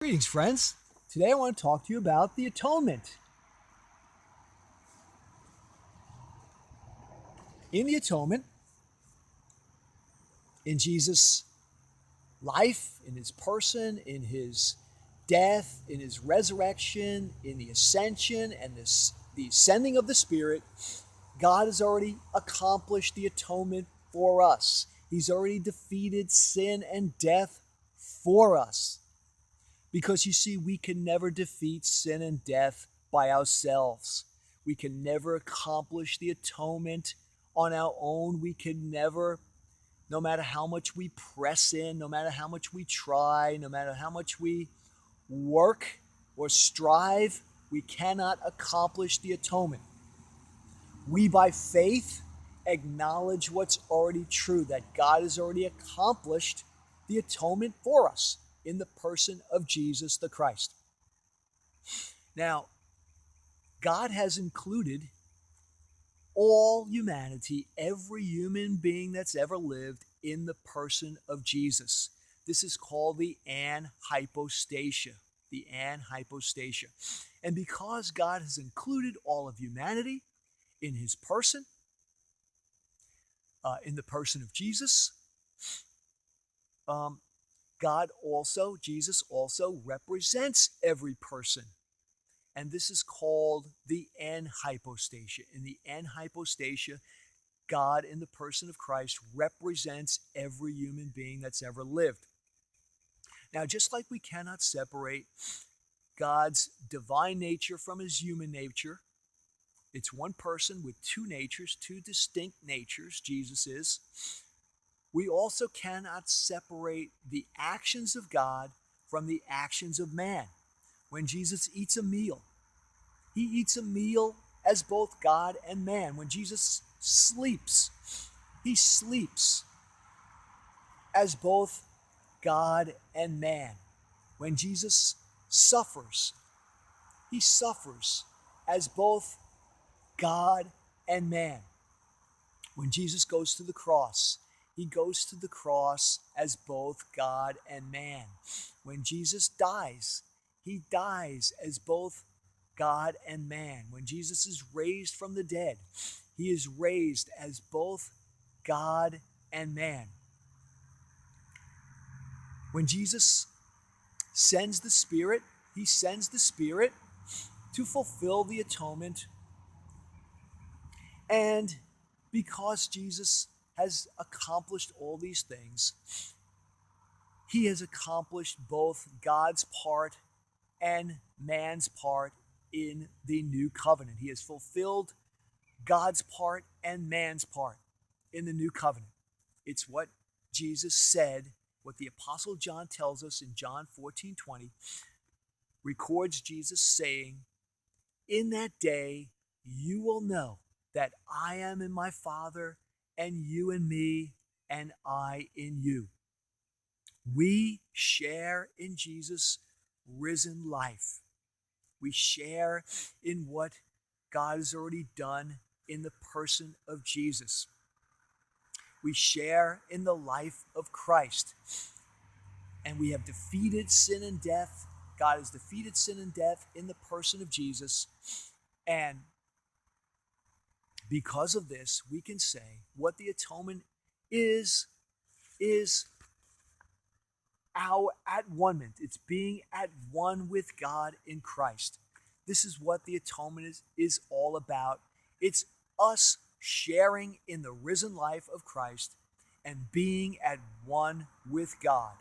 Greetings, friends. Today I want to talk to you about the atonement. In the atonement, in Jesus' life, in his person, in his death, in his resurrection, in the ascension, and the sending of the Spirit, God has already accomplished the atonement for us. He's already defeated sin and death for us. Because you see, we can never defeat sin and death by ourselves. We can never accomplish the atonement on our own. We can never, no matter how much we press in, no matter how much we try, no matter how much we work or strive, we cannot accomplish the atonement. We, by faith, acknowledge what's already true, that God has already accomplished the atonement for us in the person of Jesus the Christ. Now, God has included all humanity, every human being that's ever lived, in the person of Jesus. This is called the anhypostasia. The anhypostasia. And because God has included all of humanity in his person, in the person of Jesus, Jesus also represents every person. And this is called the anhypostasia. In the anhypostasia, God in the person of Christ represents every human being that's ever lived. Now, just like we cannot separate God's divine nature from his human nature, it's one person with two natures, two distinct natures, Jesus is. We also cannot separate the actions of God from the actions of man. When Jesus eats a meal, he eats a meal as both God and man. When Jesus sleeps, he sleeps as both God and man. When Jesus suffers, he suffers as both God and man. When Jesus goes to the cross, he goes to the cross as both God and man. When Jesus dies, he dies as both God and man. When Jesus is raised from the dead, he is raised as both God and man. When Jesus sends the Spirit, he sends the Spirit to fulfill the atonement. And because Jesus has accomplished all these things, he has accomplished both God's part and man's part in the new covenant. He has fulfilled God's part and man's part in the new covenant. It's what Jesus said, what the Apostle John tells us in John 14:20, records Jesus saying, "In that day you will know that I am in my Father, and you in me, and I in you." We share in Jesus' risen life. We share in what God has already done in the person of Jesus. We share in the life of Christ. And we have defeated sin and death. God has defeated sin and death in the person of Jesus. And because of this, we can say what the atonement is our at one-ment. It's being at one with God in Christ. This is what the atonement is all about. It's us sharing in the risen life of Christ and being at one with God.